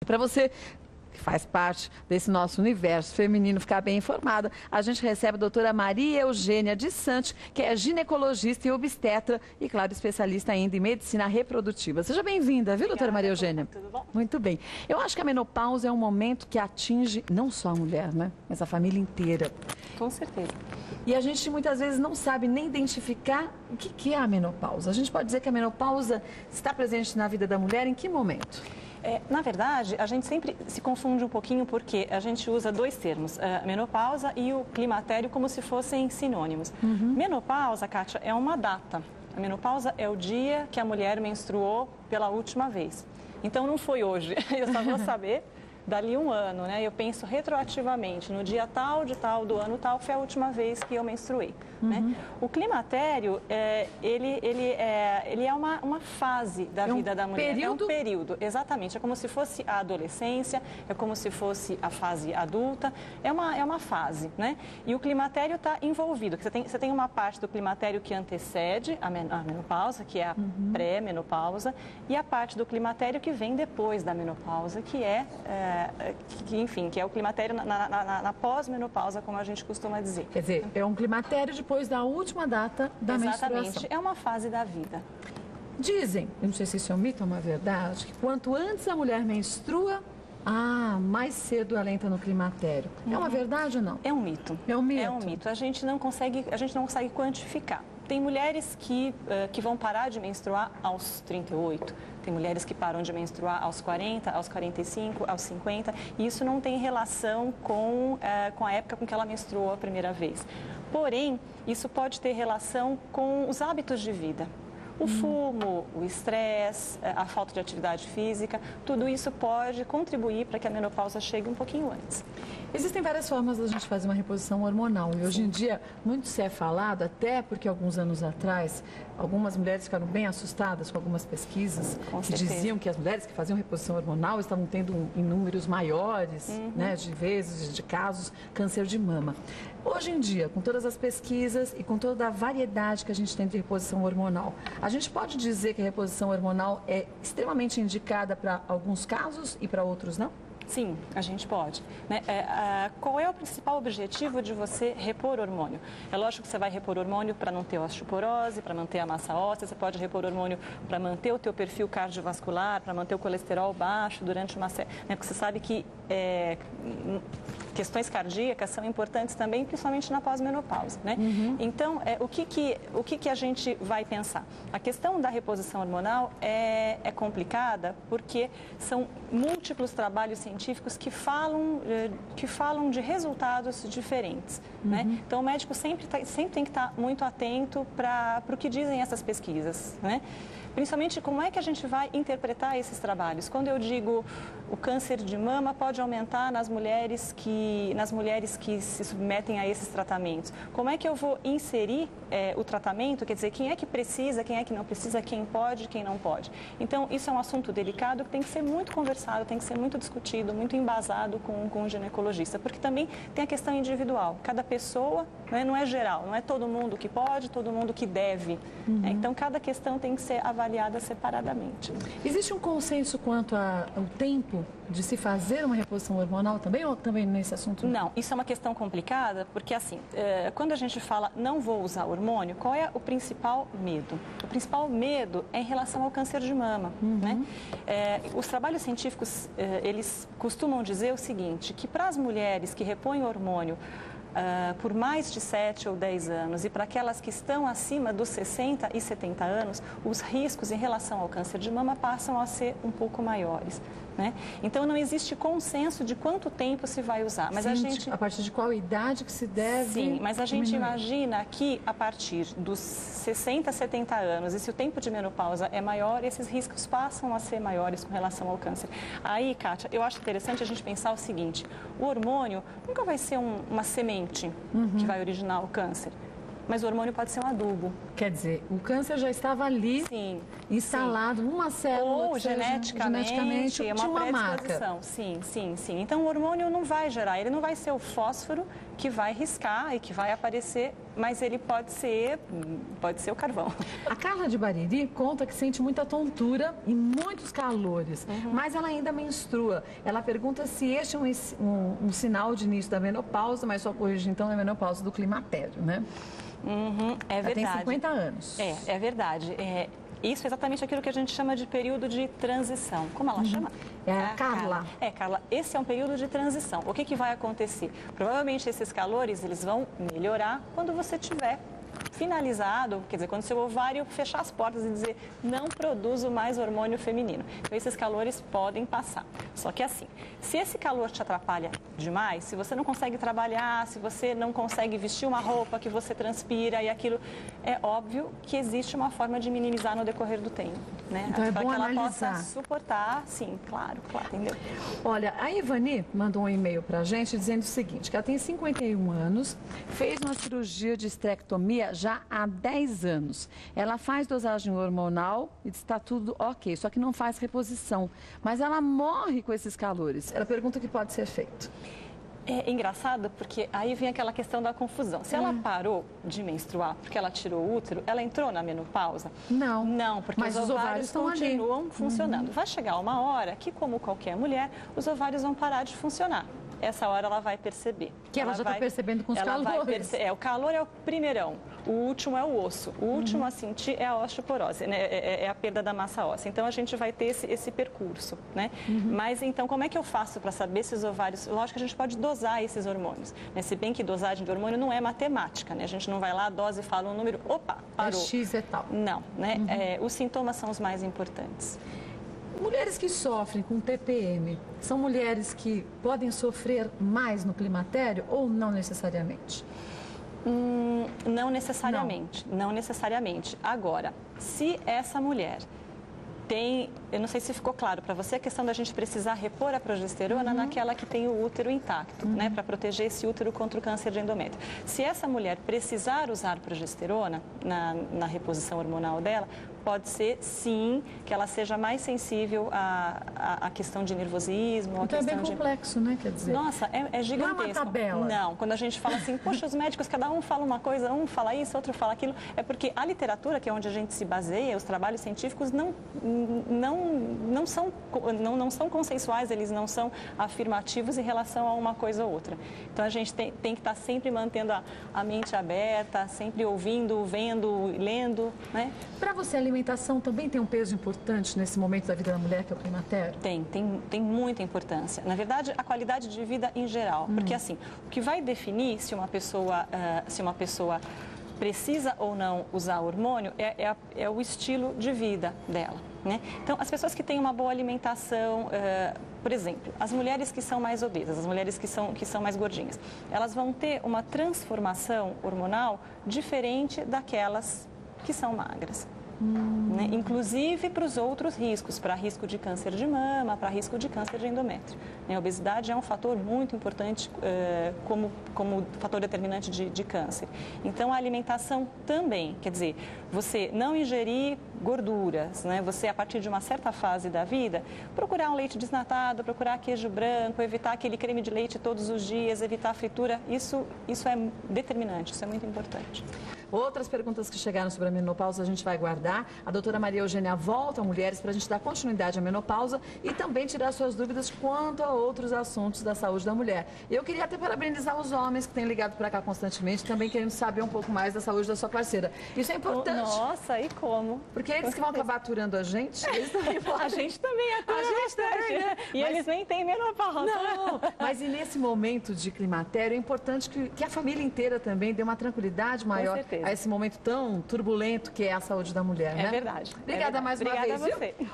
Para você que faz parte desse nosso universo feminino ficar bem informada, a gente recebe a doutora Maria Eugênia de Santos, que é ginecologista e obstetra e, claro, especialista ainda em medicina reprodutiva. Seja bem-vinda, viu, doutora Maria Eugênia? Tudo bom? Muito bem. Eu acho que a menopausa é um momento que atinge não só a mulher, né, mas a família inteira. Com certeza. E a gente muitas vezes não sabe nem identificar o que é a menopausa. A gente pode dizer que a menopausa está presente na vida da mulher em que momento? Na verdade, a gente sempre se confunde um pouquinho porque a gente usa dois termos, a menopausa e o climatério, como se fossem sinônimos. Menopausa, Kátia, é uma data. A menopausa é o dia que a mulher menstruou pela última vez. Então, não foi hoje. Eu só vou saber dali um ano, né? Eu penso retroativamente, no dia tal de tal do ano tal foi a última vez que eu menstruei. Né? O climatério, ele é uma fase da vida da mulher. Período? É um período, exatamente. É como se fosse a adolescência, é como se fosse a fase adulta, é uma fase, né? E o climatério está envolvido. Você tem uma parte do climatério que antecede a menopausa, que é a pré-menopausa, e a parte do climatério que vem depois da menopausa, que é o climatério na pós-menopausa, como a gente costuma dizer. Quer dizer, é um climatério depois da última data da menstruação. Exatamente, é uma fase da vida. Dizem, eu não sei se isso é um mito ou uma verdade, que quanto antes a mulher menstrua, mais cedo ela entra no climatério. É uma verdade ou não? É um mito. É um mito. É um mito. A gente não consegue quantificar. Tem mulheres que vão parar de menstruar aos 38, tem mulheres que param de menstruar aos 40, aos 45, aos 50, e isso não tem relação com a época com que ela menstruou a primeira vez. Porém, isso pode ter relação com os hábitos de vida. O fumo, o estresse, a falta de atividade física, tudo isso pode contribuir para que a menopausa chegue um pouquinho antes. Existem várias formas da gente fazer uma reposição hormonal e hoje em dia muito se é falado, até porque alguns anos atrás algumas mulheres ficaram bem assustadas com algumas pesquisas que diziam que as mulheres que faziam reposição hormonal estavam tendo em números maiores, né, de vezes, de casos, câncer de mama. Hoje em dia, com todas as pesquisas e com toda a variedade que a gente tem de reposição hormonal, a gente pode dizer que a reposição hormonal é extremamente indicada para alguns casos e para outros não? Sim, a gente pode. Né? Qual é o principal objetivo de você repor hormônio? É lógico que você vai repor hormônio para não ter osteoporose, para manter a massa óssea, você pode repor hormônio para manter o teu perfil cardiovascular, para manter o colesterol baixo durante uma série... Né? Porque você sabe que questões cardíacas são importantes também, principalmente na pós-menopausa. Né? Então, o que a gente vai pensar? A questão da reposição hormonal é complicada porque são múltiplos trabalhos científicos que falam de resultados diferentes. Né? Então, o médico sempre tem que estar muito atento para o que dizem essas pesquisas. Né? Principalmente, como é que a gente vai interpretar esses trabalhos? Quando eu digo o câncer de mama pode aumentar nas mulheres que se submetem a esses tratamentos, como é que eu vou inserir o tratamento? Quer dizer, quem é que precisa, quem é que não precisa, quem pode, quem não pode? Então, isso é um assunto delicado que tem que ser muito conversado, tem que ser muito discutido, muito embasado com o ginecologista, porque também tem a questão individual. Cada pessoa, né, não é geral, não é todo mundo que pode, todo mundo que deve. Então, cada questão tem que ser avaliada separadamente. Existe um consenso quanto ao tempo de se fazer uma reposição hormonal também, ou também nesse assunto? Não, isso é uma questão complicada, porque assim, quando a gente fala não vou usar hormônio, qual é o principal medo? O principal medo é em relação ao câncer de mama. Né? Os trabalhos científicos, eles costumam dizer o seguinte, que para as mulheres que repõem hormônio por mais de 7 ou 10 anos e para aquelas que estão acima dos 60 e 70 anos, os riscos em relação ao câncer de mama passam a ser um pouco maiores. Né? Então, não existe consenso de quanto tempo se vai usar. Mas a partir de qual idade que se deve... Sim, mas a gente imagina que a partir dos 60, 70 anos, e se o tempo de menopausa é maior, esses riscos passam a ser maiores com relação ao câncer. Aí, Kátia, eu acho interessante a gente pensar o seguinte, o hormônio nunca vai ser uma semente que vai originar o câncer. Mas o hormônio pode ser um adubo. Quer dizer, o câncer já estava ali, instalado numa célula. Ou geneticamente tinha uma marca. Sim. Então, o hormônio não vai gerar, ele não vai ser o fósforo que vai riscar e que vai aparecer, mas ele pode ser o carvão. A Carla de Bariri conta que sente muita tontura e muitos calores, mas ela ainda menstrua. Ela pergunta se este é um sinal de início da menopausa, mas só corrige então a menopausa do climatério, né? É verdade. Ela tem 50 anos. É verdade. Isso é exatamente aquilo que a gente chama de período de transição. Como ela chama? É a Carla. Carla, esse é um período de transição. O que vai acontecer? Provavelmente esses calores eles vão melhorar quando você tiver finalizado, quer dizer, quando seu ovário fechar as portas e dizer não produzo mais hormônio feminino. Então, esses calores podem passar. Só que assim, se esse calor te atrapalha demais, se você não consegue trabalhar, se você não consegue vestir uma roupa que você transpira e aquilo, é óbvio que existe uma forma de minimizar no decorrer do tempo, né? Então, é bom que ela analisar. possa suportar, sim, claro, entendeu? Olha, a Ivani mandou um e-mail pra gente dizendo o seguinte, que ela tem 51 anos, fez uma cirurgia de esterectomia já há 10 anos. Ela faz dosagem hormonal e está tudo ok, só que não faz reposição. Mas ela morre com esses calores. Ela pergunta o que pode ser feito. É engraçado porque aí vem aquela questão da confusão. Se ela parou de menstruar porque ela tirou o útero, ela entrou na menopausa? Não. Não, porque mas os ovários continuam funcionando. Vai chegar uma hora que, como qualquer mulher, os ovários vão parar de funcionar. Essa hora ela vai perceber. Que ela já está percebendo com os calores. O calor é o primeirão, o último é o osso. O último a sentir é a osteoporose, né? É a perda da massa óssea. Então, a gente vai ter esse percurso, né? Mas, então, como é que eu faço para saber se os ovários... Lógico que a gente pode dosar esses hormônios, né? Se bem que dosagem de hormônio não é matemática, né? A gente não vai lá, dose e fala um número, opa, parou. É X e tal. Não, né? Os sintomas são os mais importantes. Mulheres que sofrem com TPM, são mulheres que podem sofrer mais no climatério ou não necessariamente? Não necessariamente, não necessariamente. Agora, se essa mulher tem, eu não sei se ficou claro para você, a questão da gente precisar repor a progesterona naquela que tem o útero intacto, né, para proteger esse útero contra o câncer de endométrio. Se essa mulher precisar usar progesterona na reposição hormonal dela, pode ser, sim, que ela seja mais sensível à questão de nervosismo. Então é bem complexo, né? Quer dizer... Nossa, é gigantesco. Não é uma tabela. Não, quando a gente fala assim, poxa, os médicos, cada um fala uma coisa, um fala isso, outro fala aquilo, é porque a literatura, que é onde a gente se baseia, os trabalhos científicos não são consensuais, eles não são afirmativos em relação a uma coisa ou outra. Então, a gente tem que estar sempre mantendo a mente aberta, sempre ouvindo, vendo, lendo, né? Para você, a alimentação também tem um peso importante nesse momento da vida da mulher, que é o climatério? Tem muita importância. Na verdade, a qualidade de vida em geral. Porque, assim, o que vai definir se uma pessoa precisa ou não usar hormônio é o estilo de vida dela, né? Então, as pessoas que têm uma boa alimentação, por exemplo, as mulheres que são mais obesas, as mulheres que são mais gordinhas, elas vão ter uma transformação hormonal diferente daquelas que são magras. Né? Inclusive para os outros riscos, para risco de câncer de mama, para risco de câncer de endométrio. A obesidade é um fator muito importante como fator determinante de câncer. Então, a alimentação também, quer dizer, você não ingerir gorduras, né? Você, a partir de uma certa fase da vida, procurar um leite desnatado, procurar queijo branco, evitar aquele creme de leite todos os dias, evitar a fritura, isso é determinante, isso é muito importante. Outras perguntas que chegaram sobre a menopausa a gente vai guardar. A doutora Maria Eugênia volta a Mulheres para a gente dar continuidade à menopausa e também tirar suas dúvidas quanto a outros assuntos da saúde da mulher. Eu queria até parabenizar os homens que têm ligado para cá constantemente, também querendo saber um pouco mais da saúde da sua parceira. Isso é importante. Nossa, e como? Porque eles que vão acabar aturando a gente, eles também podem. A gente também atura bastante, né? E eles nem têm menopausa. Não, mas e nesse momento de climatério é importante que a família inteira também dê uma tranquilidade maior a esse momento tão turbulento que é a saúde da mulher, né? É verdade. Obrigada mais uma vez. Obrigada a você. Viu?